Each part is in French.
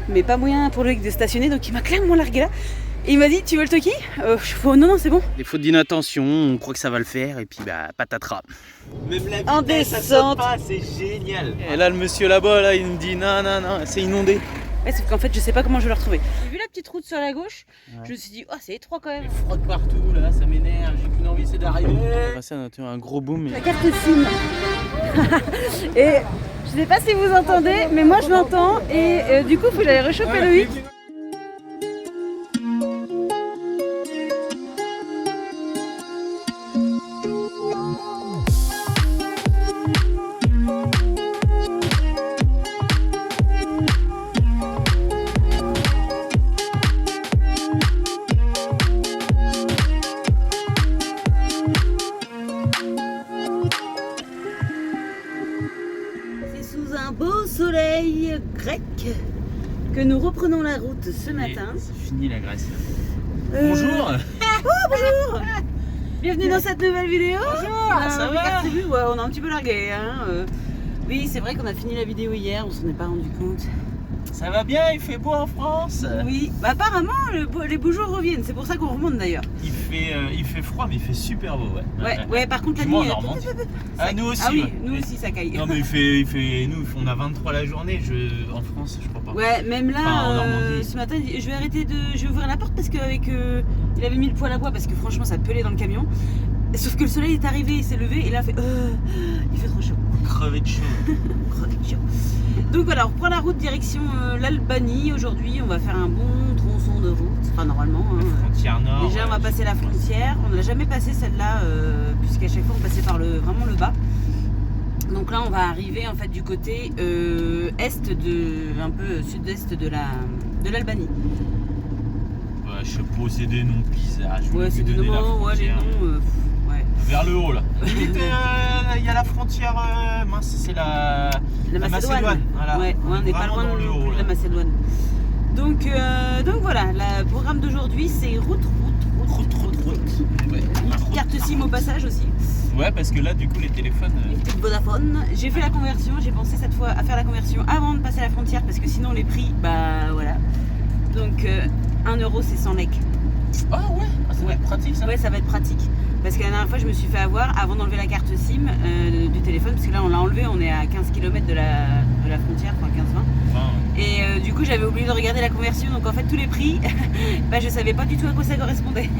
mais pas moyen pour lui de stationner, donc il m'a clairement largué là. Et il m'a dit, tu veux le toki? Oh, non, c'est bon. Des fautes d'inattention, on croit que ça va le faire et puis bah patatras. Même la En vitesse, ça descente. saute pas, c'est génial. Et là le monsieur là-bas là il me dit non, c'est inondé. Ouais, sauf qu'en fait, je sais pas comment je vais le retrouver. J'ai vu la petite route sur la gauche, je me suis dit, oh, c'est étroit quand même. Il frotte partout là, ça m'énerve, j'ai qu'une envie c'est d'arriver. Ça a un gros boom. La carte SIM. Et je sais pas si vous entendez, mais moi je l'entends. Et du coup, il faut que j'aille rechoper Loïc. Beau soleil grec que nous reprenons la route ce matin. C'est fini la Grèce. Bonjour. Bonjour. Bienvenue dans cette nouvelle vidéo. Bonjour, ça va? Ouais, on a un petit peu largué. Hein. Oui, c'est vrai qu'on a fini la vidéo hier, on s'en est pas rendu compte. Ça va bien, il fait beau en France. Oui, bah apparemment les beaux jours reviennent, c'est pour ça qu'on remonte d'ailleurs. Il fait froid mais il fait super beau, ouais. Ouais, par contre la Moi nuit. en Normandie. Ah nous aussi. Ah oui, ouais. nous aussi ça caille. Non mais nous on a 23 la journée, en France je crois pas. Ouais, même là, Enfin, en Normandie. ce matin, je vais ouvrir la porte parce qu'avec il avait mis le poêle à bois parce que franchement ça pelait dans le camion. Sauf que le soleil est arrivé, il s'est levé et là il fait trop chaud. Crevé de chaud. Crevé de chaud. Donc voilà, on reprend la route direction l'Albanie. Aujourd'hui, on va faire un bon tronçon de route. Enfin normalement. La frontière nord. Déjà, on va passer la frontière. On n'a jamais passé celle-là puisqu'à chaque fois on passait par vraiment le bas. Donc là, on va arriver en fait du côté un peu sud-est de l'Albanie. Ouais, je sais pas, c'est des noms bizarres. Ouais, c'est des noms, ouais, les noms. Ouais. Vers le haut là. Limite, il y a la frontière, mince, c'est la Macédoine. Voilà. Ouais, on n'est pas loin de la Macédoine. Donc voilà, le programme d'aujourd'hui c'est route. Ouais. Une petite carte SIM au passage aussi. Ouais, parce que là, du coup, les téléphones. Une petite Vodafone. J'ai fait la conversion, j'ai pensé cette fois à faire la conversion avant de passer la frontière parce que sinon les prix, bah voilà. Donc 1 euro c'est 100 lek. Ah ouais, ça va être pratique ça. Ouais, ça va être pratique. Parce que la dernière fois, je me suis fait avoir avant d'enlever la carte SIM du téléphone, parce que là, on l'a enlevé, on est à 15 km de la frontière, enfin 15-20. Et du coup, j'avais oublié de regarder la conversion, donc en fait, tous les prix, bah, je savais pas du tout à quoi ça correspondait.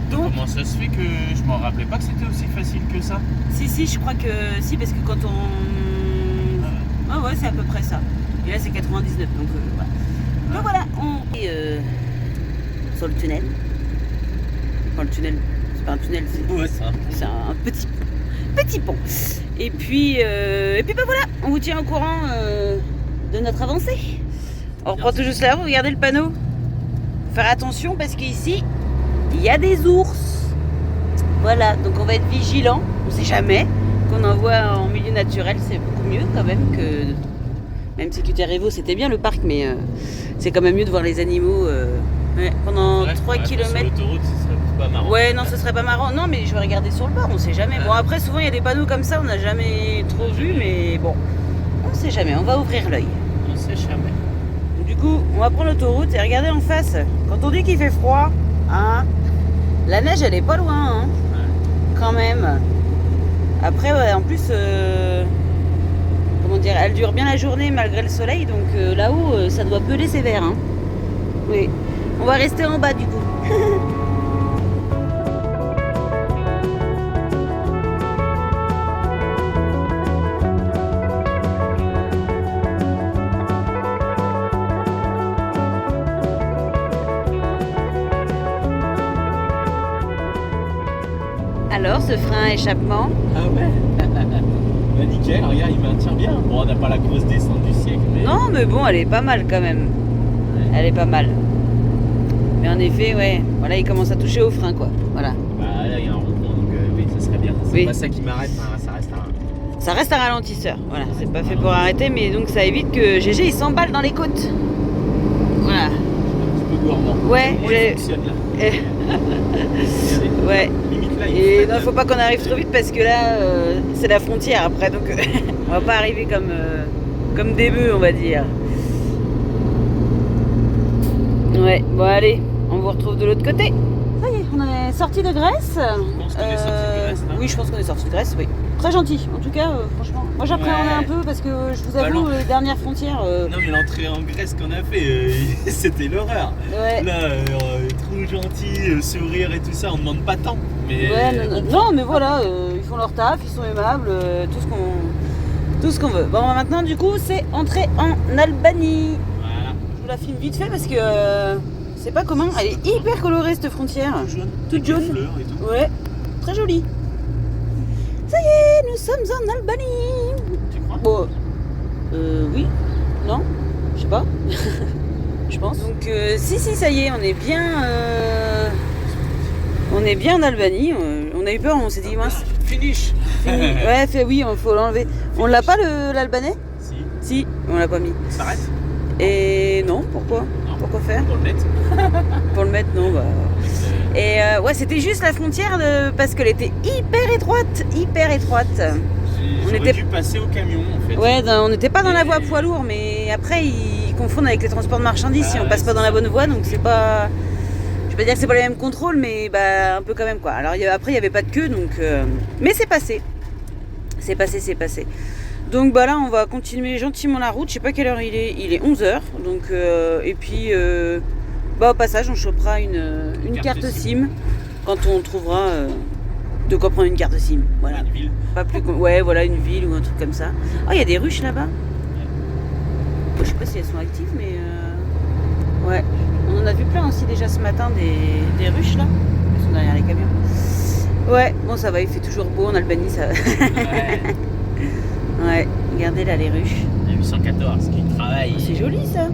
Donc, comment ça se fait que je m'en rappelais pas que c'était aussi facile que ça? Si, je crois que si, parce que quand on. Ah ouais, c'est à peu près ça. Et là, c'est 99, donc voilà. Donc voilà, on est sur le tunnel. Enfin, le tunnel. C'est pas un tunnel, c'est un petit pont. Et puis bah voilà, on vous tient au courant de notre avancée. On reprend tout juste là, regardez le panneau. Faut faire attention parce qu'ici, il y a des ours. Voilà, donc on va être vigilant. On sait jamais qu'on en voit en milieu naturel, c'est beaucoup mieux quand même que. Même si Cutérivo c'était bien le parc, mais c'est quand même mieux de voir les animaux pendant 3 km. Sur l'autoroute, ce serait pas marrant. Ouais, non, ce serait pas marrant. Non, mais je vais regarder sur le bord, on sait jamais. Bon, après, souvent il y a des panneaux comme ça, on n'a jamais trop vu, mais bon, on sait jamais, on va ouvrir l'œil. On sait jamais. Du coup, on va prendre l'autoroute et regarder en face. Quand on dit qu'il fait froid, hein, la neige elle est pas loin, hein, quand même. Après, ouais, en plus. Comment dire, elle dure bien la journée malgré le soleil, donc là-haut ça doit peler sévère. Hein. Oui, on va rester en bas du coup. Alors, ce frein à échappement. Ah ouais. Bah nickel, regarde, il maintient bien. Bon, on n'a pas la grosse descente du siècle, mais. Non, mais bon, elle est pas mal quand même. Ouais. Elle est pas mal. Mais en effet, ouais, voilà, il commence à toucher au frein, quoi. Voilà. Bah là, il y a un rond-point, donc oui, ça serait bien. C'est Oui. pas ça qui m'arrête, hein, ça reste un. Ça reste un ralentisseur. Voilà, c'est pas fait pour arrêter, mais donc ça évite que GG il s'emballe dans les côtes. Voilà. Un petit peu gourmand. Ouais, il fonctionne là. Ouais. Limite là, Et non, faut pas qu'on arrive trop vite parce que là, c'est la frontière après, donc on va pas arriver comme des bœufs, on va dire. allez, on vous retrouve de l'autre côté. Ça y est, on est sorti de Grèce. Je pense qu'on est sorti de Grèce, non ? Oui, je pense qu'on est sorti de Grèce, oui. Très gentil, en tout cas, franchement. Moi j'appréhendais un peu parce que je vous avoue, les dernières frontières. Non, mais l'entrée en Grèce qu'on a fait, c'était l'horreur. Ouais. Là, trop gentil, sourire et tout ça, on demande pas tant. Mais Ouais, non, mais voilà, ils font leur taf, ils sont aimables, tout ce qu'on veut. Bon, maintenant, du coup, c'est entrer en Albanie. Voilà. Je vous la filme vite fait parce que c'est pas commun. Elle est hyper colorée cette frontière. Tout jaune. Toute Avec des jaune. fleurs et tout. Ouais, très jolie. Ça y est, nous sommes en Albanie. Tu crois ? Bon, oui, non, je sais pas. Je pense. Donc, si, ça y est, on est bien. On est bien en Albanie. On a eu peur, on s'est dit mince. Finish. Ouais, oui, il faut l'enlever. On l'a pas l'albanais ? Si. Si, on l'a pas mis. On s'arrête ? Et non, pourquoi ? Non. Pourquoi faire ? Pour le mettre. Pour le mettre, non, bah. Et ouais, c'était juste la frontière parce qu'elle était hyper étroite. J'aurais était- dû passer au camion en fait. Ouais, on n'était pas dans la voie poids lourd, mais après ils confondent avec les transports de marchandises si on passe pas dans la bonne voie, donc c'est pas. Je vais pas dire que c'est pas les mêmes contrôles, mais bah un peu quand même quoi. Alors après il y avait pas de queue, donc mais c'est passé. C'est passé. Donc bah là on va continuer gentiment la route. Je sais pas quelle heure il est 11h. Donc et puis bah au passage on chopera une carte SIM quand on trouvera de quoi prendre une carte SIM. Voilà. Une ville. Pas plus ouais, voilà, une ville ou un truc comme ça. Ah, il y a des ruches là-bas. Je sais pas si elles sont actives, mais ouais. On en a vu plein aussi déjà ce matin des ruches là. Elles sont derrière les camions. Ouais, bon ça va, il fait toujours beau en Albanie ça. Ouais. Ouais, regardez là les ruches. Il y a 814 qui travaille. C'est joli ça.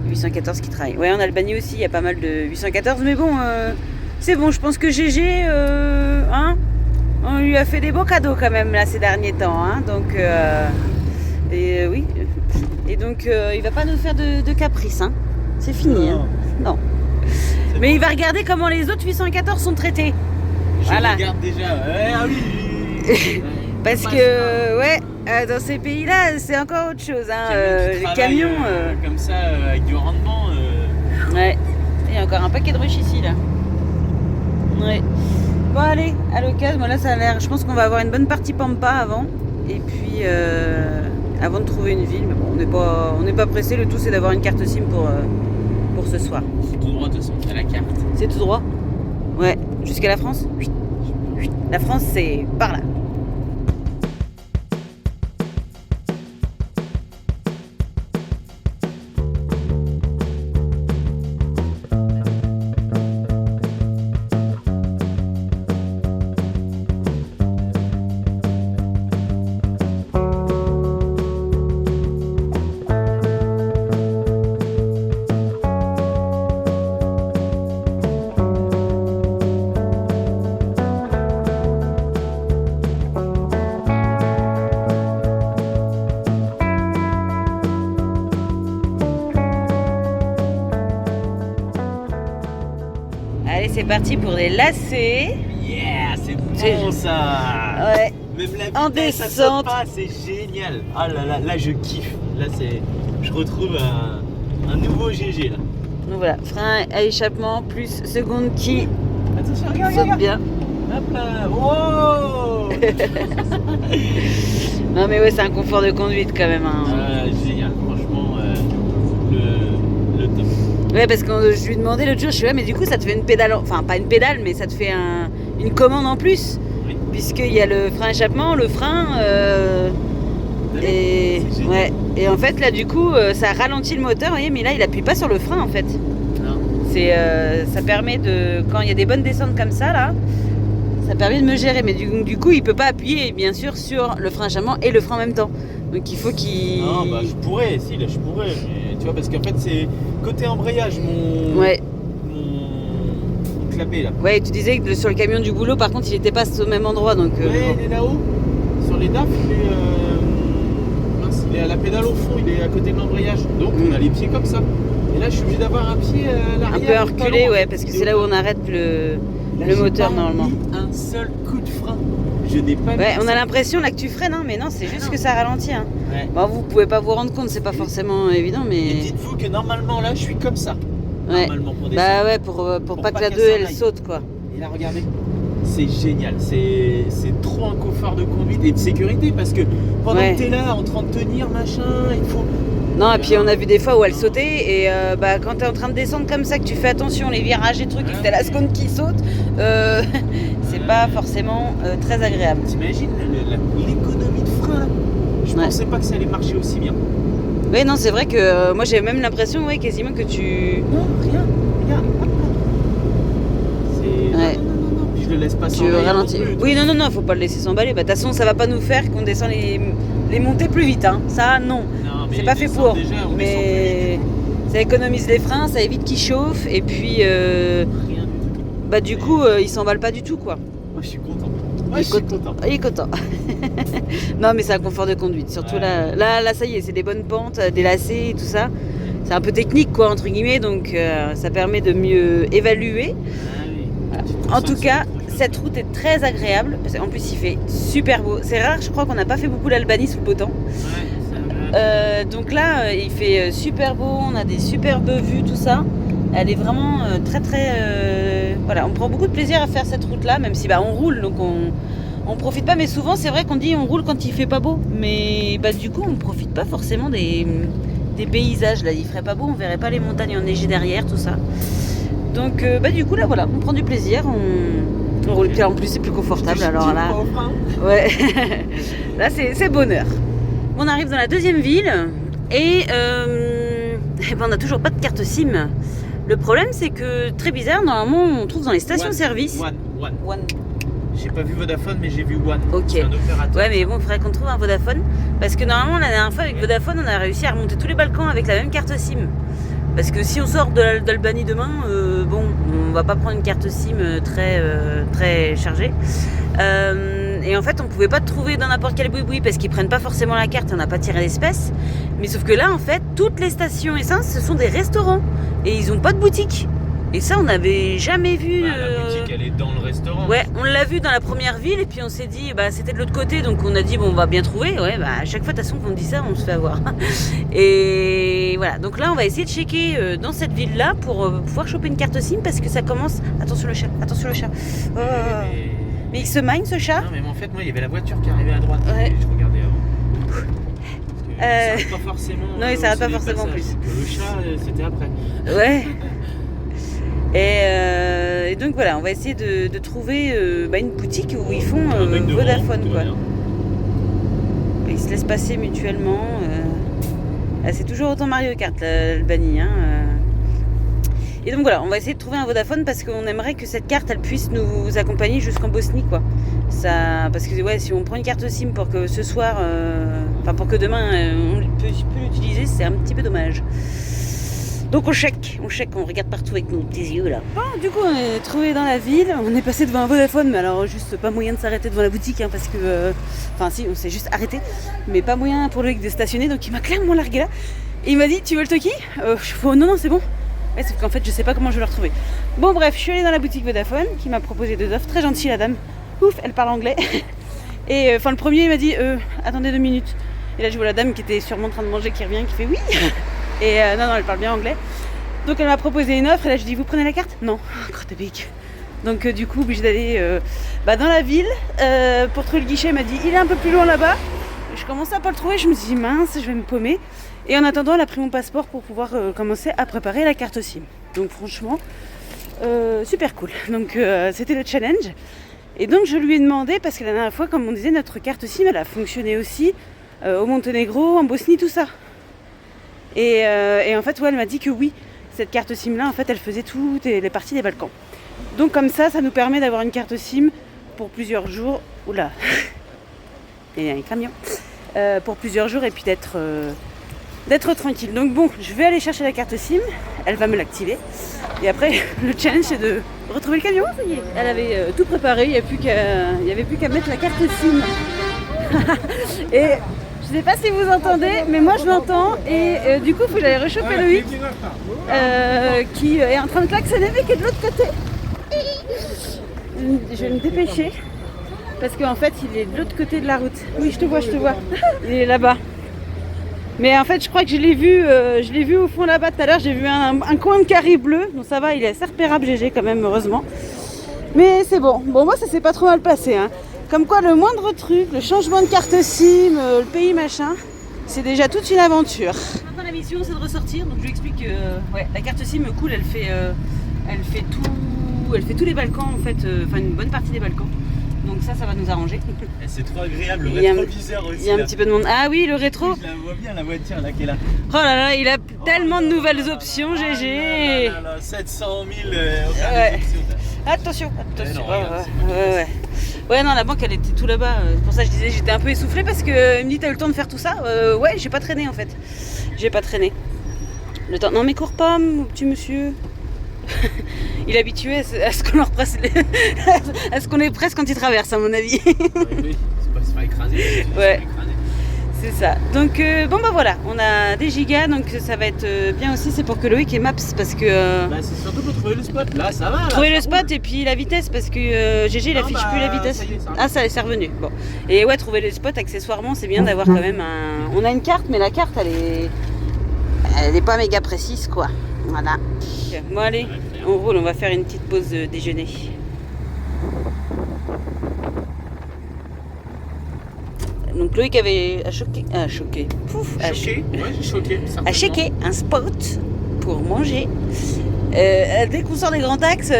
814 qui travaille. Ouais, en Albanie aussi, il y a pas mal de 814, mais bon, c'est bon, je pense que GG, hein, on lui a fait des beaux cadeaux quand même là ces derniers temps, hein, donc, oui, et donc il va pas nous faire de caprices, hein, c'est fini, hein. Non. Mais il va regarder comment les autres 814 sont traités. Je Voilà. regarde déjà. Ah oui. Parce que, ouais, dans ces pays-là, c'est encore autre chose, hein, les camions. Comme ça, avec du rendement. Ouais, il y a encore un paquet de ruches ici là. Ouais. Bon allez, à l'occasion, moi là ça a l'air. Je pense qu'on va avoir une bonne partie Pampa avant. Et puis avant de trouver une ville. Mais bon, on n'est pas pressé, le tout c'est d'avoir une carte SIM pour ce soir. C'est tout droit de toute façon, c'est la carte. C'est tout droit ? Ouais. Jusqu'à la France ? La France c'est par là. Allez, c'est parti pour des lacets. Yeah, c'est C'est- bon ça. Ouais. Même la En vitesse, ça descente. saute pas, c'est génial. Ah là, je kiffe. Là, je retrouve un nouveau GG là. Donc voilà, frein à échappement plus seconde qui Attention, regarde, saute bien. Hop là. Wow. Non mais ouais, c'est un confort de conduite quand même, hein. Génial, franchement, le top. Ouais, parce que je lui demandais l'autre jour, je suis là, mais du coup ça te fait une pédale, enfin pas une pédale, mais ça te fait une commande en plus. Oui. Puisqu'il y a le frein à échappement, le frein, et C'est génial. ouais. Et en fait là du coup ça ralentit le moteur, vous voyez, mais là il appuie pas sur le frein en fait. Non. Ça permet de, quand il y a des bonnes descentes comme ça là, ça permet de me gérer, mais du coup il peut pas appuyer bien sûr sur le frein à échappement et le frein en même temps. Donc il faut qu'il... Non, bah je pourrais, si là je pourrais, mais tu vois, parce qu'en fait c'est côté embrayage mon clapet là. Ouais, tu disais que sur le camion du boulot par contre il était pas au même endroit, donc Ouais, il est là-haut, sur les DAF, il est à la pédale au fond, il est à côté de l'embrayage, donc on a les pieds comme ça. Et là je suis obligé d'avoir un pied à un l'arrière. peu reculé, ouais, parce que c'est là où on arrête le moteur normalement. J'ai pas mis un seul coup de frein. je n'ai pas Ouais, vu on a ça. l'impression là que tu freines, hein, mais non, c'est juste non. que ça ralentit. Hein. Ouais. Bon, vous pouvez pas vous rendre compte, c'est pas forcément évident, Et mais. dites-vous que normalement là je suis comme ça. Ouais. Normalement pour descendre. Bah ouais, pour pas que la qu'elle 2 s'en elle aille. saute quoi. Et là regardez, c'est génial, c'est trop un confort de conduite et de sécurité parce que pendant Ouais. que t'es là en train de tenir machin, il faut... Non, et puis on a vu des fois où elle sautait, et bah, quand t'es en train de descendre comme ça, que tu fais attention, les virages et trucs, et que t'as la seconde qui saute, c'est pas forcément très agréable. T'imagines l'économie de frein là? Je Ouais. pensais pas que ça allait marcher aussi bien. Oui, non, c'est vrai que moi j'ai même l'impression, ouais, quasiment que tu. Non, rien, regarde, hop là. C'est... Ouais. Non, puis je le laisse pas Tu s'envahir ralentis. non plus. Oui, non, faut pas le laisser s'emballer. Bah, de toute façon, ça va pas nous faire qu'on descend les montées plus vite, hein. Ça, non. Non, mais C'est pas fait descendre pour. déjà, on descend Mais ça économise les freins, ça évite qu'ils chauffent, et puis plus vite. Rien du tout. bah, du coup, ils s'emballent pas du tout, quoi. Moi je suis content. Il Moi est je suis content. content. Il est content. Non, mais c'est un confort de conduite. Surtout Ouais. là, ça y est, c'est des bonnes pentes, des lacets et tout ça. C'est un peu technique, quoi, entre guillemets, donc ça permet de mieux évaluer. Ah oui. Voilà. Tu te En sens tout que cas, c'est trop cette route est très agréable. En plus, il fait super beau. C'est rare, je crois qu'on n'a pas fait beaucoup l'Albanie sous le beau temps. Ouais, ça va. Donc là, il fait super beau. On a des superbes vues, tout ça. Elle est vraiment très. Voilà, on prend beaucoup de plaisir à faire cette route-là, même si bah, on roule, donc on profite pas. Mais souvent, c'est vrai qu'on dit on roule quand il fait pas beau. Mais bah, du coup, on profite pas forcément des paysages. Là, il ferait pas beau, on verrait pas les montagnes enneigées derrière, tout ça. Donc bah, du coup, là, voilà, on prend du plaisir. On roule. Puis en plus, c'est plus confortable. Alors là. Pas au frein. Ouais, là c'est bonheur. On arrive dans la deuxième ville et ben, on n'a toujours pas de carte SIM. Le problème c'est que, très bizarre, normalement on trouve dans les stations-service. One. J'ai pas vu Vodafone, mais j'ai vu One. Ok. C'est un opérateur. Ouais, mais bon, il faudrait qu'on trouve un Vodafone. Parce que normalement, la dernière fois avec Vodafone, on a réussi à remonter tous les Balkans avec la même carte SIM. Parce que si on sort d'Albanie demain, bon, on va pas prendre une carte SIM très chargée. Et en fait, on pouvait pas trouver dans n'importe quel boui-boui parce qu'ils prennent pas forcément la carte, on n'a pas tiré d'espèces. Mais sauf que là, en fait, toutes les stations essence, ce sont des restaurants. Et ils ont pas de boutique. Et ça, on n'avait jamais vu. Bah, la boutique, elle est dans le restaurant. Ouais, on l'a vu dans la première ville et puis on s'est dit, bah c'était de l'autre côté, donc on a dit, bon, on va bien trouver. Ouais, bah à chaque fois, de toute façon, qu'on dit ça, on se fait avoir. Et voilà, donc là, on va essayer de checker dans cette ville-là pour pouvoir choper une carte SIM parce que ça commence. Attention le chat, attention le chat. Oh. Mais il se mine ce chat. Non, mais en fait, moi, il y avait la voiture qui arrivait à droite. Ouais. Et je regardais avant. Parce que ça s'arrête pas forcément. Non, il s'arrête pas sur les forcément en passages. Le chat, c'était après. Ouais. Et donc voilà, on va essayer de trouver une boutique où ils font Un mec devant, Vodafone, tout va quoi. bien. Ils se laissent passer mutuellement. C'est toujours autant Mario Kart, l'Albanie. Hein. Et donc voilà, on va essayer de trouver un Vodafone parce qu'on aimerait que cette carte, elle puisse nous accompagner jusqu'en Bosnie, quoi. Ça, parce que ouais, si on prend une carte SIM pour que ce soir, pour que demain, on peut l'utiliser, c'est un petit peu dommage. Donc on check, on regarde partout avec nos petits yeux là. Bon, du coup, on est trouvé dans la ville, on est passé devant un Vodafone, mais alors juste pas moyen de s'arrêter devant la boutique, hein, parce que... Enfin si, on s'est juste arrêté, mais pas moyen pour lui de stationner, donc il m'a clairement largué là. Et il m'a dit, tu veux le Toki ? Non, c'est bon. Ouais, sauf qu'en fait, je sais pas comment je vais le retrouver. Bon bref, je suis allée dans la boutique Vodafone, qui m'a proposé 2 offres, très gentille la dame. Ouf, elle parle anglais. Et le premier, il m'a dit, attendez 2 minutes. Et là, je vois la dame qui était sûrement en train de manger, qui revient, qui fait oui. Et non, elle parle bien anglais. Donc elle m'a proposé une offre et là je dis, vous prenez la carte ? Non, crotte à pique. Donc du coup, obligée d'aller dans la ville pour trouver le guichet. Elle m'a dit, il est un peu plus loin là-bas. Je commençais à pas le trouver, je me suis dit, mince, je vais me paumer. Et en attendant, elle a pris mon passeport pour pouvoir commencer à préparer la carte SIM. Donc franchement, super cool. Donc c'était le challenge. Et donc je lui ai demandé, parce que la dernière fois, comme on disait, notre carte SIM, elle a fonctionné aussi au Monténégro, en Bosnie, tout ça. Et en fait, ouais, elle m'a dit que oui, cette carte SIM-là, en fait, elle faisait toutes les parties des Balkans. Donc comme ça nous permet d'avoir une carte SIM pour plusieurs jours. Oula, il y a un camion. Pour plusieurs jours et puis d'être tranquille. Donc bon, je vais aller chercher la carte SIM, elle va me l'activer. Et après, le challenge, c'est de retrouver le camion. Ça y est, elle avait tout préparé, il n'y avait plus qu'à mettre la carte SIM. Et je sais pas si vous entendez, mais moi je l'entends. Et du coup, il faut que j'aille rechoper Loïc qui est en train de klaxonner mais qui est de l'autre côté. Je vais me dépêcher. Parce qu'en fait, il est de l'autre côté de la route. Oui, je te vois, je te vois. Il est là-bas. Mais en fait, je crois que je l'ai vu au fond là-bas tout à l'heure. J'ai vu un coin de carré bleu. Donc ça va, il est assez repérable GG quand même, heureusement. Mais c'est bon. Bon, moi, ça s'est pas trop mal passé. Hein. Comme quoi, le moindre truc, le changement de carte SIM, le pays machin, c'est déjà toute une aventure. Maintenant, la mission, c'est de ressortir. Donc je lui explique que la carte SIM cool, elle fait tous les Balkans en fait, enfin une bonne partie des Balkans. Donc ça va nous arranger. Et c'est trop agréable, le Il y a rétroviseur aussi. Il y a un petit peu de monde. Ah oui, le rétro. Je la vois bien la voiture là qui est là. Oh là là, il a tellement de nouvelles options, GG. 700 000 Ouais. Attention. non, Ouais, regarde, ouais, non, la banque elle était tout là-bas. C'est pour ça que je disais j'étais un peu essoufflée parce que il me dit t'as eu le temps de faire tout ça. Ouais, j'ai pas traîné en fait. J'ai pas traîné. Le temps. Non mais cours pas, mon petit monsieur. Il est habitué à ce qu'on leur presse à ce qu'on les presse quand ils traversent à mon avis. Oui, c'est pas se faire écraser. Ouais. C'est ça. Donc bon bah voilà, on a des gigas donc ça va être bien aussi, c'est pour que Loïc ait Maps parce que Bah c'est surtout pour trouver le spot. Là ça va. trouver là, le ça spot roule. et puis la vitesse parce que GG il affiche plus la vitesse. Ça y est, ça Ah ça c'est revenu. Bon. Et ouais, trouver le spot accessoirement, c'est bien d'avoir quand même un. On a une carte mais la carte elle est pas méga précise quoi. Voilà. Bon allez, on roule, on va faire une petite pause déjeuner. Donc Loïc avait choqué. A checké un spot pour manger. Dès qu'on sort des grands axes,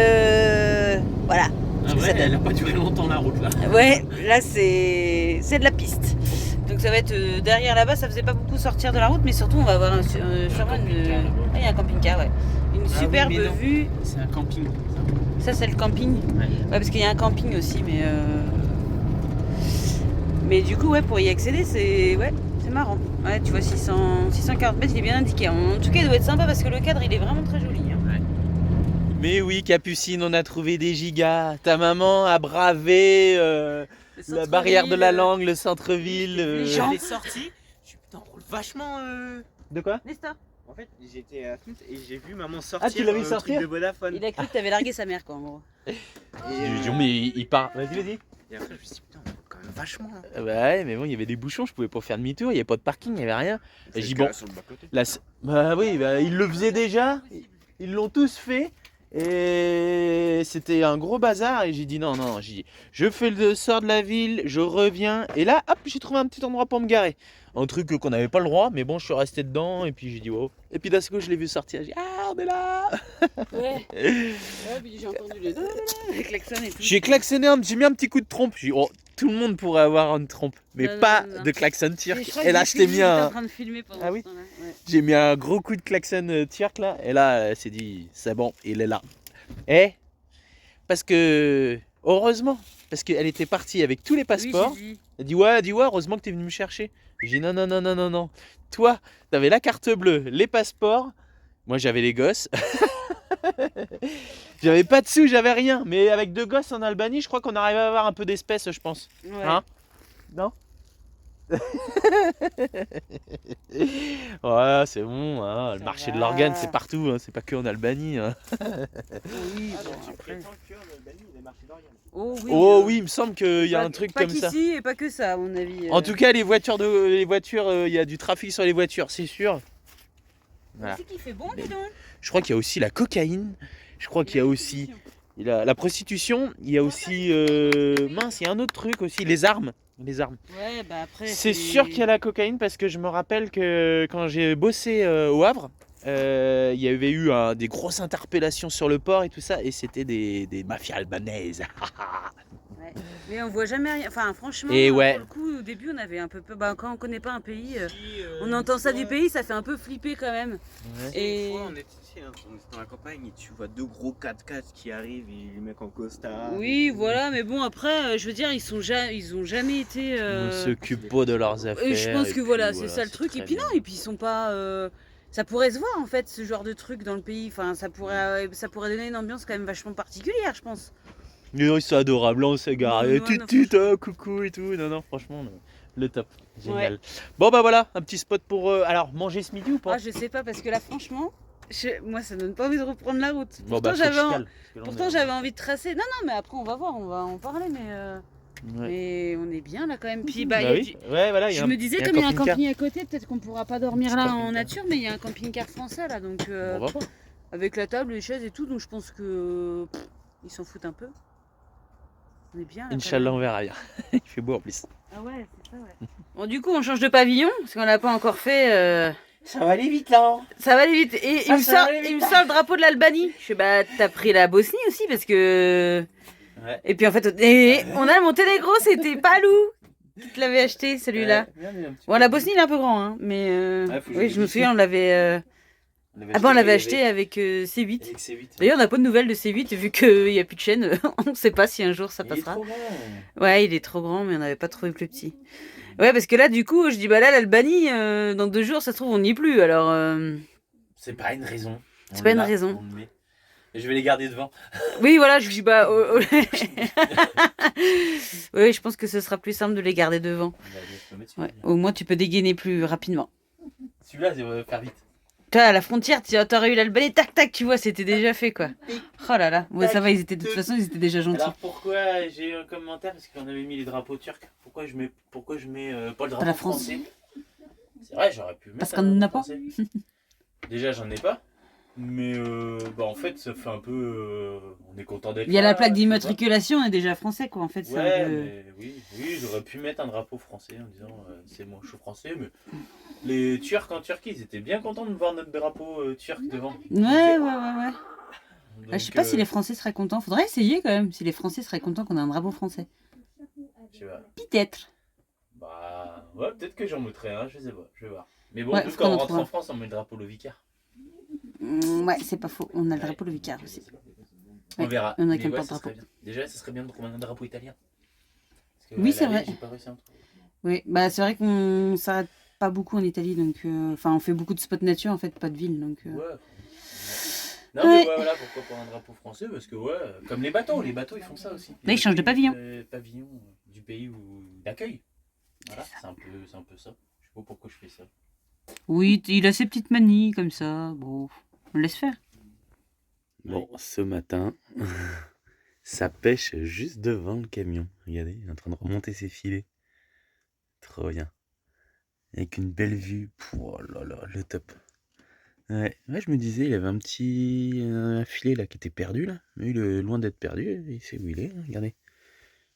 voilà. Ah ouais, elle a pas duré longtemps la route là. Ouais, là c'est de la piste. Donc ça va être derrière là-bas, ça faisait pas beaucoup sortir de la route, mais surtout on va avoir sûrement une. Ah, il y a un camping-car, ouais. Une superbe vue. C'est un camping. Ça c'est le camping. Ouais. Ouais, parce qu'il y a un camping aussi, mais du coup ouais, pour y accéder c'est marrant. Ouais, tu vois 640 mètres, il est bien indiqué. En tout cas, il doit être sympa parce que le cadre il est vraiment très joli. Hein. Ouais. Mais oui, Capucine, on a trouvé des gigas. Ta maman a bravé la barrière de la langue, le centre-ville. Les gens. Elle est sortie. Je suis putain, on roule vachement. De quoi? Nestor, En fait, j'étais à foot et j'ai vu maman sortir. Ah, tu l'as vu le sortir truc de Vodafone. il a cru que t'avais largué sa mère quoi en gros. Et, J'ai dit, mais il part. Vas-y. et après, je me suis dit, putain, on roule quand même vachement. Hein. Bah ouais, mais bon, il y avait des bouchons, je pouvais pas faire demi-tour, il n'y avait pas de parking, il n'y avait rien. Et j'ai dit, bon, Sur le bas-côté. là, bah oui, bah, ils le faisaient déjà, ils l'ont tous fait. Et c'était un gros bazar. Et j'ai dit non, j'ai dit, je fais le sort de la ville, je reviens. Et là, hop, j'ai trouvé un petit endroit pour me garer. Un truc qu'on n'avait pas le droit, mais bon, je suis resté dedans. Et puis j'ai dit, wow. Et puis d'un coup, je l'ai vu sortir. J'ai dit, ah, on est là. Ouais. Puis j'ai entendu les klaxons et tout. J'ai klaxonné, j'ai mis un petit coup de trompe. J'ai dit, oh, tout le monde pourrait avoir une trompe, mais Non, pas non. de klaxon turc. Je crois Et que là, j'ai je t'ai filmé, mis j'étais en un. train de filmer pendant Ah oui. ce temps-là, ouais. J'ai mis un gros coup de klaxon turc là, et là, elle s'est dit, c'est bon, il est là. Et parce que, heureusement, parce qu'elle était partie avec tous les passeports. Oui, j'ai dit. Elle dit, ouais, heureusement que t'es venu me chercher. J'ai dit, non. Toi, t'avais la carte bleue, les passeports. Moi, j'avais les gosses. J'avais pas de sous, j'avais rien. Mais avec deux gosses en Albanie, je crois qu'on arrive à avoir un peu d'espèces, je pense. Ouais. Hein? Non? Ouais, c'est bon, hein, le Ça marché de va. l'organe, c'est partout, hein, c'est pas que en Albanie. Hein. Oui, bon, Tu après. prétends que l'Albanie, il est marché d'organes. Oh oui, Oh oui, il me semble qu'il y a Pas- un truc pas comme ça. qu'ici et pas que ça, à mon avis. En tout cas, les voitures, il y a du trafic sur les voitures, c'est sûr. Voilà. C'est qu'il fait bon, dis donc. Je crois qu'il y a aussi la cocaïne. Je crois qu'il y a aussi la prostitution. Il y a aussi mince, il y a un autre truc aussi, les armes. Les armes. Ouais, bah après. C'est sûr qu'il y a la cocaïne parce que je me rappelle que quand j'ai bossé au Havre, il y avait eu des grosses interpellations sur le port et tout ça, et c'était des mafias albanaises. Ouais. Mais on voit jamais rien. Enfin, franchement, Et ouais. pour le coup, au début, on avait un peu peur. Bah, quand on connaît pas un pays, on entend ça du pays, ça fait un peu flipper quand même. Et Et. une fois, on était dans la campagne et tu vois deux gros 4x4 qui arrivent et les mecs en costard. Oui, voilà, mais bon, après, je veux dire, ils ont jamais été. Ils ne s'occupent pas de leurs affaires. Et je pense et que puis voilà, c'est ça le c'est truc. Et très puis bien. non, et puis ils sont pas. Ça pourrait se voir en fait, ce genre de truc dans le pays. Enfin, ça pourrait donner une ambiance quand même vachement particulière, je pense. Ils sont adorables, on s'est garé, Ouais, non, coucou et tout. Non, franchement, le top. Génial. Bon, bah voilà, un petit spot pour. Alors, manger ce midi ou pas? Ah, je sais pas, parce que là, franchement, moi, ça donne pas envie de reprendre la route. Bon, Pourtant, bah, faut que je cale, parce que là, on Pourtant, est- j'avais envie de tracer. Non, mais après, on va voir, on va en parler, mais Ouais. Mais on est bien là quand même. Puis bah, Bah il y a oui. du- Ouais, voilà. je me disais, comme il y a un camping-car. camping à côté, peut-être qu'on pourra pas dormir Petit là en camping-car. nature, mais il y a un camping-car français là, donc On va voir. avec la table, les chaises et tout, donc je pense que ils s'en foutent un peu. On est bien là. quand Inch'Allah, même. on verra bien. Il fait beau en plus. Ah ouais, c'est ça, ouais. Bon, du coup, on change de pavillon, parce qu'on l'a pas encore fait. Ça va aller vite là. Ça va aller vite. Et Ah, ça va aller il me vite. sort le drapeau de l'Albanie. Je fais, bah, t'as pris la Bosnie aussi, parce que. Ouais. Et puis en fait, on a le Monténégro, c'était Palou qui te l'avait acheté, celui-là. Bon, la Bosnie, il est un peu grand, hein, mais. Ouais, faut que Oui, je je me vérifie. souviens, on l'avait. Ah bon, on l'avait acheté avec C8. Avec C8. D'ailleurs, on n'a pas de nouvelles de C8, vu qu'il n'y a plus de chaîne. On ne sait pas si un jour ça Il est passera. trop grand. Ouais, il est trop grand, mais on n'avait pas trouvé plus petit. Ouais, parce que là, du coup, je dis, bah là, l'Albanie, dans 2 jours, ça se trouve, on n'y est plus. Alors, C'est pas une raison. C'est pas une raison. On le met. Et je vais les garder devant. oui, voilà, je dis, bah. oui, je pense que ce sera plus simple de les garder devant. Ouais, au moins, tu peux dégainer plus rapidement. Celui-là, ça va faire vite. Tu vois, à la frontière, tu aurais eu l'Albanie, tac, tac, tu vois, c'était déjà fait, quoi. Oh là là. Ouais, ça va, ils étaient, de toute façon, ils étaient déjà gentils. Alors pourquoi j'ai eu un commentaire parce qu'on avait mis les drapeaux turcs. Pourquoi je mets pas le drapeau la France. français? C'est vrai, j'aurais pu mettre. Parce un qu'on n'en a drapeau pas. français. Déjà, j'en ai pas. Mais bah en fait, ça fait un peu. On est content d'être. Il y a là, la plaque tu vois. d'immatriculation, on est déjà français, quoi, en fait. C'est Ouais, un peu... mais oui, j'aurais pu mettre un drapeau français en disant c'est moi, je suis français, mais les Turcs en Turquie, ils étaient bien contents de voir notre drapeau turc devant. Ouais. Donc, Ah, je sais pas si les Français seraient contents. Faudrait essayer quand même. Si les Français seraient contents qu'on ait un drapeau français. je sais pas. Peut-être. Bah, ouais, peut-être que j'en mettrai un, je sais pas, je vais voir. Mais bon, Ouais, nous, faut quand qu'on on en rentre trouve un. en France, on met le drapeau le vicaire. Ouais, c'est pas faux. On a le drapeau le Vicar aussi. On Ouais, verra. on a Mais qu'un ouais, ça porte-drapeau. serait bien. Déjà, ça serait bien de trouver un drapeau italien. Parce que Oui, à c'est l'aller, vrai. J'ai pas réussi à en trouver. Oui, bah c'est vrai qu'on s'arrête pas beaucoup en Italie, donc enfin on fait beaucoup de spots nature en fait, pas de ville, donc. Ouais. Non, mais Ouais. ouais, voilà, pourquoi pas un drapeau français? Parce que, ouais, comme les bateaux ils font ça aussi. Là, ils changent de pavillon. Pavillon du pays d'accueil. Voilà, c'est un peu ça. Je sais pas pourquoi je fais ça. Oui, il a ses petites manies comme ça. Bon, on le laisse faire. Bon, ce matin, ça pêche juste devant le camion. Regardez, il est en train de remonter ses filets. Trop bien. Avec une belle vue. Oh là là, le top. Ouais, je me disais, il avait un petit un filet là qui était perdu là. Mais il est loin d'être perdu, il sait où il est. Regardez.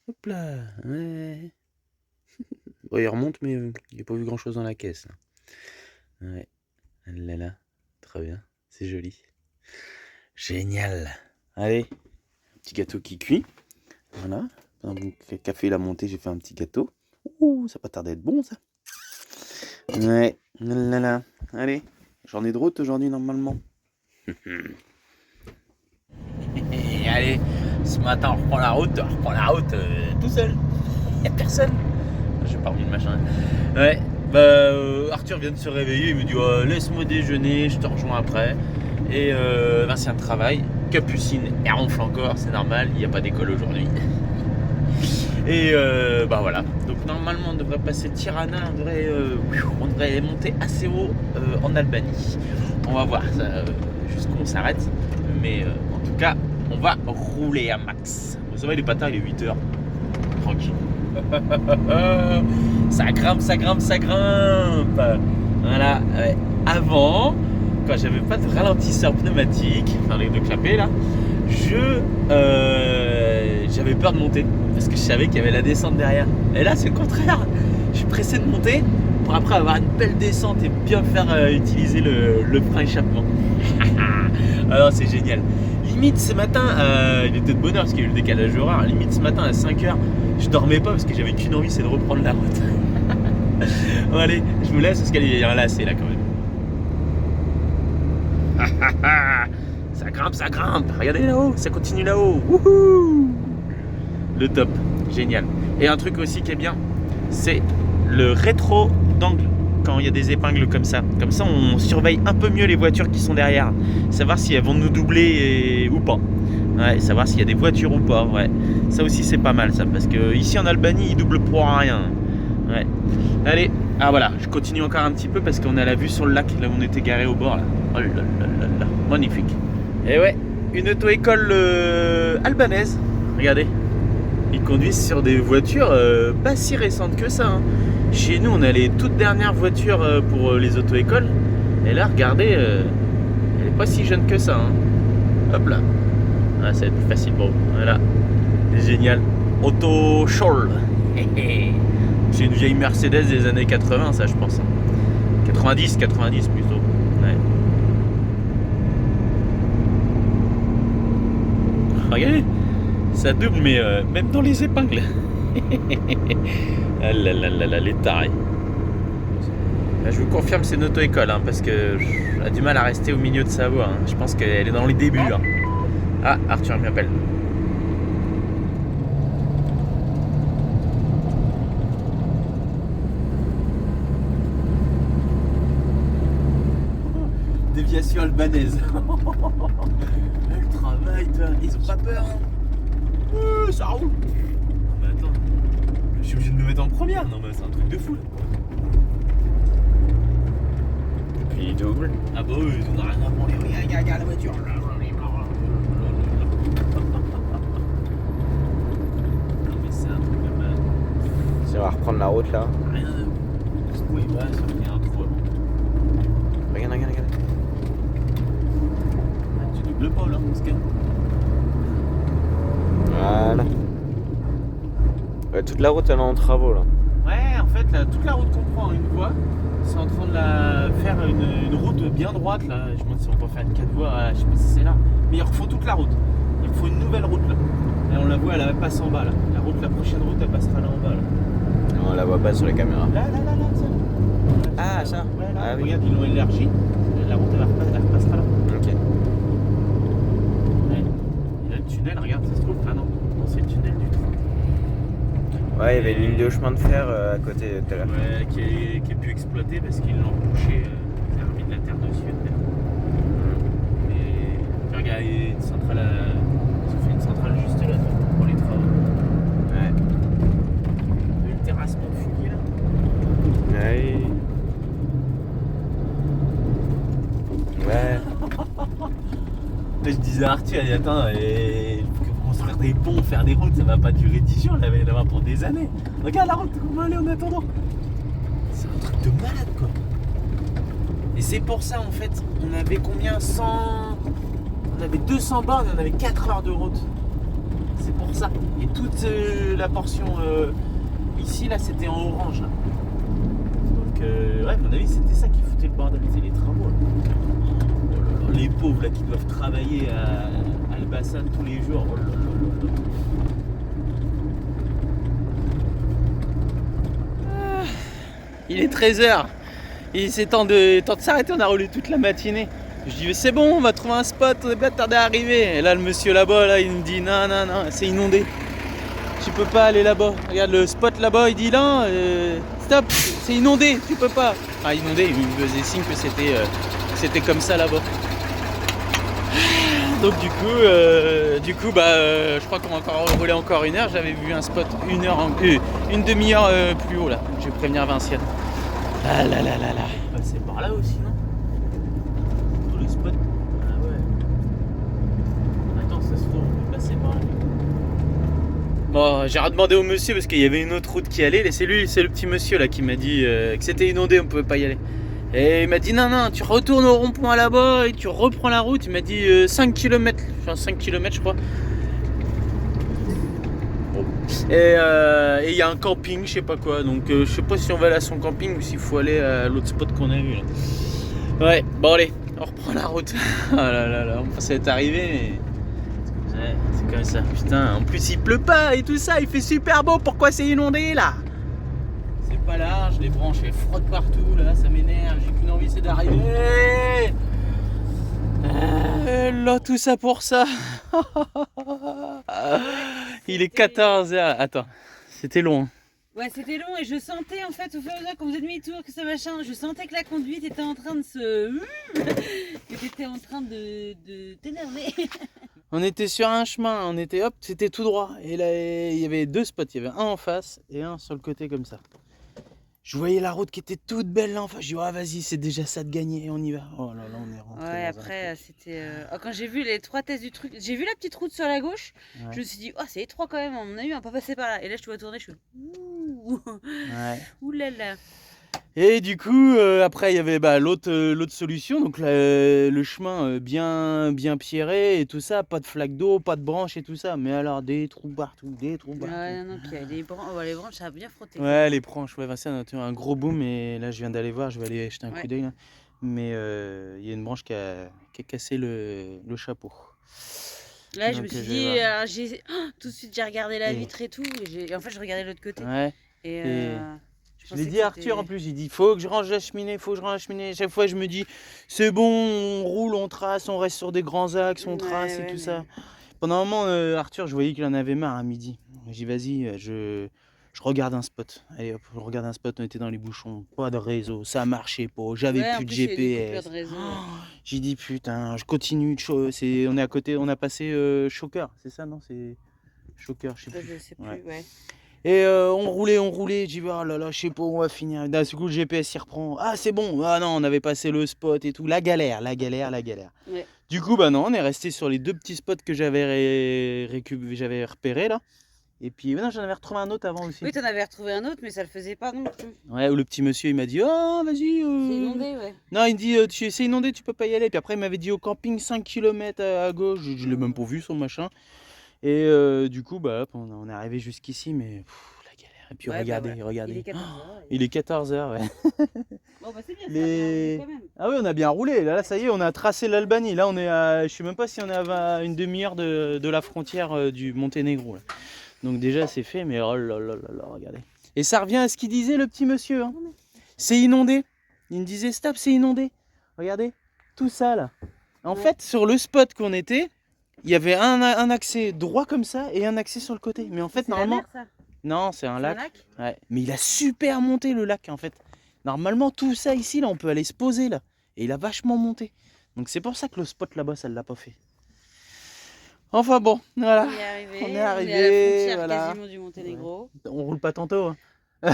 Hop là, ouais. Bon, il remonte, mais il n'a pas vu grand chose dans la caisse là. Ouais, là, très bien, c'est joli. Génial. Allez, petit gâteau qui cuit. Voilà. Pendant que le café l'a monté, j'ai fait un petit gâteau. Ouh, ça va pas tarder à être bon ça. Ouais, là. Allez, j'en ai de route aujourd'hui normalement. Et allez, ce matin on reprend la route tout seul. Y'a personne. J'ai pas remis le machin. Ouais, bah Arthur vient de se réveiller, il me dit oh, laisse-moi déjeuner, je te rejoins après. Et Vincent travaille, Capucine elle ronfle encore, c'est normal, il n'y a pas d'école aujourd'hui. Et bah voilà, donc normalement on devrait passer Tirana, on devrait monter assez haut en Albanie. On va voir jusqu'où on s'arrête, mais en tout cas on va rouler à max. Vous savez, il est pas tard, il est 8h, tranquille. Ça grimpe. Voilà, ouais. Avant, quand j'avais pas de ralentisseur pneumatique, enfin les deux clapets là, j'avais peur de monter parce que je savais qu'il y avait la descente derrière. Et là c'est le contraire, je suis pressé de monter pour après avoir une belle descente et bien faire utiliser le frein échappement. Alors c'est génial. Limite ce matin, il était de bonne heure parce qu'il y a eu le décalage horaire. Limite ce matin à 5h, je dormais pas parce que j'avais qu'une envie, c'est de reprendre la route. Bon allez, je vous laisse parce qu'il y a un lacet là quand même. Ça grimpe. Regardez là-haut, ça continue là-haut. Wouhou! Le top, génial. Et un truc aussi qui est bien, c'est le rétro d'angle quand il y a des épingles comme ça. Comme ça, on surveille un peu mieux les voitures qui sont derrière. Savoir si elles vont nous doubler ou pas. Ouais, savoir s'il y a des voitures ou pas. Ouais, ça aussi c'est pas mal ça, parce que ici en Albanie, ils doublent pour rien. Ouais. Allez, ah voilà, je continue encore un petit peu parce qu'on a la vue sur le lac là où on était garé au bord là. Oh là là, magnifique. Et ouais, une auto-école albanaise. Regardez. Ils conduisent sur des voitures pas si récentes que ça. Hein. Chez nous, on a les toutes dernières voitures pour les auto-écoles. Et là, regardez, elle est pas si jeune que ça. Hein. Hop là. Ah, ça va être plus facile pour vous. Voilà. C'est génial. Auto Shoal. C'est une vieille Mercedes des années 80, ça, je pense. 90 plutôt. Ouais. Regardez, ça double, mais même dans les épingles. Ah là là là là, les tarés. Là, je vous confirme, c'est une auto-école, hein, parce que j'ai du mal à rester au milieu de sa voie. Hein. Je pense qu'elle est dans les débuts. Là. Ah, Arthur m'appelle. Déviation albanaise. Le travail, toi. Ils ont pas peur. Hein. Ça roule. Mais attends, je suis obligé de me mettre en première. Non, mais c'est un truc de fou. Là. Puis il double. Ah bah oui, ils ont rien à branler. Regarde la voiture. Non, mais c'est un truc de malade. Si on va reprendre la route là. Rien de. Ce coup, il va, ça fait un trou. Regarde. Tu doubles pas là, mon scan. Voilà. Ouais, toute la route elle est en travaux là. Ouais, en fait, là, toute la route qu'on prend une voie, c'est en train de la faire une route bien droite là. Je me demande si on peut faire une 4 voies, je sais pas si c'est là. Mais il refont toute la route. Il faut une nouvelle route là. Et on la voit, elle passe en bas là. La prochaine route, elle passera là en bas là. On la voit pas sur les caméras. Là, ça. Ah, ça. Ouais, là. Ah oui. Regarde, ils l'ont élargi. La route, elle repassera là. Ok. Ouais. Et là, le tunnel, regarde, ça se trouve. Ah non, c'est le tunnel du train. Ouais, il y avait une ligne de chemin de fer à côté tout à l'heure. Ouais, qui est plus exploitée parce qu'ils l'ont bouché. Ils ont remis de la terre dessus. Et regarde, il y a une centrale ils ont fait une centrale juste là pour les travaux. Ouais. Le terrassement de fumier là. Ouais. Ouais. Là, je disais à Arthur, attends, construire des ponts, faire des routes, ça va pas durer 10 jours, elle va y en avoir pour des années. Regarde la route, on va aller en attendant. C'est un truc de malade quoi. Et c'est pour ça en fait, on avait combien 100. On avait 200 bornes et on avait 4 heures de route. C'est pour ça. Et toute la portion ici là c'était en orange là. Donc ouais, à mon avis c'était ça qui foutait le bordel, c'est les travaux là. Oh là là, les pauvres là qui doivent travailler à Elbasan tous les jours. Oh là là là là. Il est 13h. C'est temps de s'arrêter, on a roulé toute la matinée. Je dis c'est bon, on va trouver un spot, on est bien tardé à arriver. Et là le monsieur là-bas, là, il me dit non, c'est inondé. Tu peux pas aller là-bas. Regarde le spot là-bas, il dit non, stop, c'est inondé, tu peux pas. Ah inondé, il me faisait signe que c'était comme ça là-bas. Donc du coup je crois qu'on va encore rouler encore une heure. J'avais vu un spot une demi-heure plus haut là. Je vais prévenir Vinciane. Ah là là là là. C'est par là aussi, non? Pour le spot. Ah ouais. Attends, ça se trouve, on peut passer par là. Bon, j'ai redemandé au monsieur parce qu'il y avait une autre route qui allait. Et c'est le petit monsieur là qui m'a dit que c'était inondé, on pouvait pas y aller. Et il m'a dit non, tu retournes au rond-point là-bas et tu reprends la route. Il m'a dit 5 km, enfin 5 km je crois. Bon. Et il y a un camping, je sais pas quoi. Donc je sais pas si on va aller à son camping ou s'il faut aller à l'autre spot qu'on a vu là. Ouais, bon allez, on reprend la route. Ah là là là, on ça va être arrivé. Ouais, c'est comme ça, putain. En plus il pleut pas et tout ça, il fait super beau. Pourquoi c'est inondé là? C'est pas large, les branches elles frottent partout là, ça m'énerve, j'ai qu'une envie c'est d'arriver. Là tout ça pour ça. Il est 14h. Attends, c'était long. Ouais, c'était long et je sentais en fait au fur et à mesure quand vous êtes demi-tour que ça machin, je sentais que la conduite était en train de se... que t'étais en train de t'énerver. On était sur un chemin, c'était tout droit. Et là, il y avait deux spots, il y avait un en face et un sur le côté comme ça. Je voyais la route qui était toute belle là. Enfin, je dis, ah, vas-y, c'est déjà ça de gagner, on y va. Oh là là, on est rentré. Ouais, dans un après, truc. c'était. Quand j'ai vu les 3 tests du truc, j'ai vu la petite route sur la gauche. Ouais. Je me suis dit, oh, c'est étroit quand même. À mon avis, on va pas passer par là. Et là, je te vois tourner, je suis. Ouh, Ouais. ouh là là. Et du coup, après, il y avait l'autre solution. Donc, le chemin bien pierré et tout ça. Pas de flaque d'eau, pas de branches et tout ça. Mais alors, des trous partout, des trous partout. Ouais, non, puis les branches, ça a bien frotté. Ouais, les branches, ouais, Vincent a un gros boom et là je viens d'aller voir, je vais aller jeter un Ouais. coup d'œil là. Mais il y a une branche qui a cassé le chapeau. Là, je Donc, me suis je vais dit, voir. tout de suite, j'ai regardé la Et- vitre et tout. Et en fait, je regardais de l'autre côté. Ouais, Et et je je l'ai pensais dit que à Arthur en c'était- plus, il dit faut que je range la cheminée, faut que je range la cheminée. Chaque fois je me dis c'est bon, on roule, on trace, on reste sur des grands axes, on trace et Ouais, tout mais- ça. Pendant un moment, Arthur, je voyais qu'il en avait marre à midi. J'ai dit vas-y, je regarde un spot. Allez hop, je regarde un spot, on était dans les bouchons, pas de réseau, ça marchait pas, j'avais Ouais, en plus de plus, il y a eu des coupures GPS. de réseau. Ouais. J'ai dit putain, je continue on est à côté, on a passé Choker, c'est ça non? C'est Choker, je sais Ça, plus. je sais plus, Ouais. ouais. Et on roulait, j'ai dit oh là là, je sais pas, on va finir. D'un coup le GPS il reprend. Ah c'est bon, ah non, on avait passé le spot et tout. La galère. Ouais. Du coup bah non, on est resté sur les 2 petits spots que j'avais j'avais repérés là. Et puis non, j'en avais retrouvé un autre avant aussi. Oui, t'en avais retrouvé un autre, mais ça le faisait pas non plus. Ouais, où le petit monsieur il m'a dit oh vas-y. C'est inondé, ouais. Non, il me dit c'est inondé, tu peux pas y aller. Puis après il m'avait dit au camping 5 km à gauche, je l'ai même pas vu son machin. Et du coup bah hop, on est arrivé jusqu'ici mais la galère. Et puis Ouais, regardez, voilà. regardez. Il est 14h. Il est 14h, ouais. Bon, bah, c'est bien, Les- ça a bien roulé quand même. Ah oui, on a bien roulé. Là, ça y est, on a tracé l'Albanie. Là, on est à... Je sais même pas si on est à une demi-heure de la frontière du Monténégro. Là. Donc déjà, c'est fait, mais oh là là là là, regardez. Et ça revient à ce qu'il disait, le petit monsieur. Hein. C'est inondé. Il me disait, stop, c'est inondé. Regardez, tout ça, là. En Ouais. fait, sur le spot qu'on était, il y avait un accès droit comme ça et un accès sur le côté. Mais en fait, C'est la normalement... mer, ça. Non, c'est un C'est lac. Ouais. Mais il a super monté le lac en fait. Normalement tout ça ici là on peut aller se poser là. Et il a vachement monté. Donc c'est pour ça que le spot là-bas ça ne l'a pas fait. Enfin bon, voilà. On est arrivé. On est à la arrivé, frontière voilà. quasiment du Monténégro. On roule pas tantôt. Hein. Bah,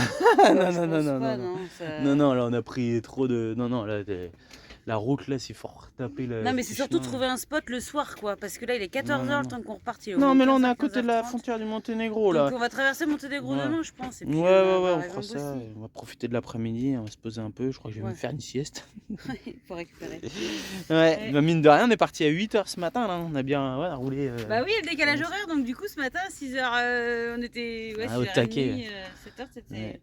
non, je non, non, pense non, pas, non, non. ça- Non, non, là on a pris trop de... Non, non, là la route là c'est fort taper le... Non, mais c'est petit surtout chemin. trouver un spot le soir, quoi. Parce que là, il est 14h, Non, le temps qu'on reparte. Non mais là on est à côté de la frontière du Monténégro là. Donc, on va traverser Monténégro Ouais. demain, je pense. Et puis, Ouais, on ouais, va ouais, on arriver fera en ça. Bosnie. On va profiter de l'après-midi, on va se poser un peu. Je crois que je vais Ouais. me faire une sieste. Faut récupérer. Ouais, bah, mine de rien, on est parti à 8h ce matin, là. On a bien roulé. Bah oui, le décalage horaire, donc du coup, ce matin, 6h, on était. Ouais, Ah, au 6h30, taquet. 7h, c'était. Ouais.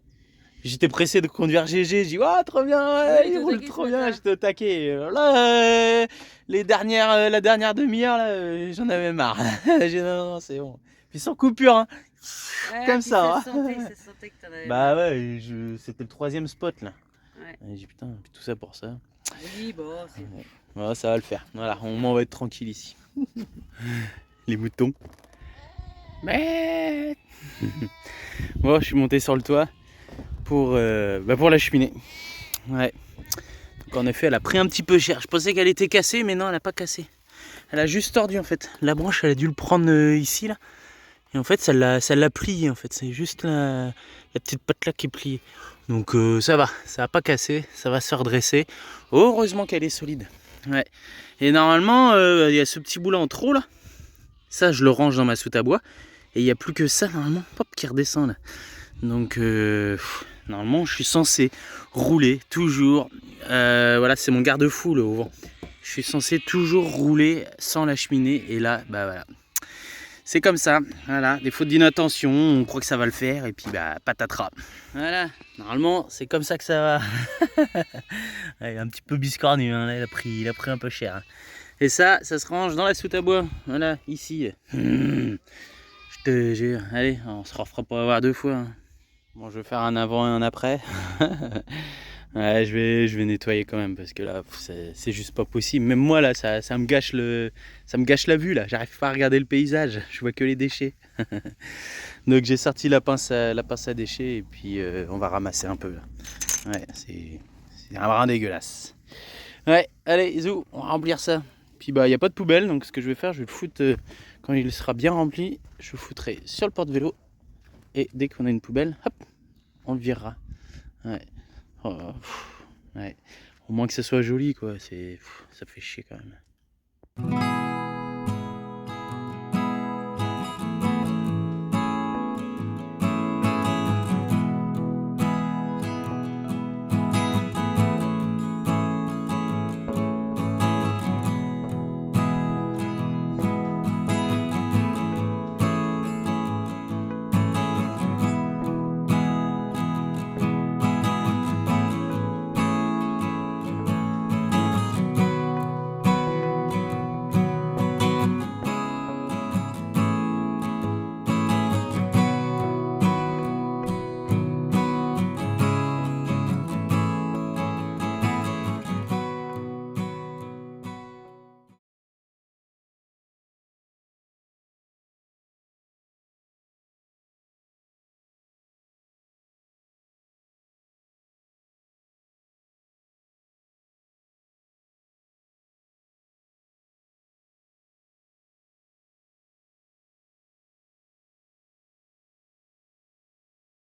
J'étais pressé de conduire GG, j'ai dit, oh, trop bien, ouais, Ouais, il t'es au roule taquet trop ce bien, matin. j'étais au taquet. Là, la dernière demi-heure, là, j'en avais marre. J'ai dit, non, non, c'est bon. Puis sans coupure, hein. Ouais, Comme puis ça, Ça hein. se sentait que t'en avais. Bah ouais, c'était le 3e spot, là. Ouais. J'ai dit, putain, puis tout ça pour ça. Oui, bon, c'est. Ouais, ça va le faire. Voilà, on va être tranquille ici. Les moutons. Mais bon, je suis monté sur le toit pour la cheminée. Ouais. Donc en effet, elle a pris un petit peu cher. Je pensais qu'elle était cassée, mais non, elle n'a pas cassé. Elle a juste tordu en fait. La branche, elle a dû le prendre ici là. Et en fait, ça l'a plié en fait. C'est juste la petite patte là qui est pliée. Donc ça va pas casser, ça va se redresser. Heureusement qu'elle est solide. Ouais. Et normalement, il y a ce petit bout là en trop là. Ça, je le range dans ma soute à bois. Et il n'y a plus que ça normalement, hop, qui redescend là. Donc normalement, je suis censé rouler toujours. Voilà, c'est mon garde-fou là au vent. Je suis censé toujours rouler sans la cheminée. Et là, bah voilà. C'est comme ça, voilà, des fautes d'inattention, on croit que ça va le faire et puis bah patatras. Voilà, normalement c'est comme ça que ça va. Ouais, il est un petit peu biscornu, hein, là, il a pris un peu cher. Hein. Et ça se range dans la soute à bois, voilà, ici. Je te jure, allez, on se refera pas avoir 2 fois. Hein. Bon, je vais faire un avant et un après. Ouais, je vais nettoyer quand même parce que là c'est juste pas possible. Même moi là ça me gâche la vue là. J'arrive pas à regarder le paysage. Je vois que les déchets. Donc j'ai sorti la pince à déchets et puis on va ramasser un peu là. Ouais, c'est un brin dégueulasse. Ouais, allez Zou, on va remplir ça. Puis bah y a pas de poubelle donc ce que je vais faire, je vais le foutre quand il sera bien rempli. Je le foutrai sur le porte-vélo et dès qu'on a une poubelle, hop, on le virera. Ouais. Oh, ouais. Au moins que ça soit joli, quoi. Ça fait chier quand même.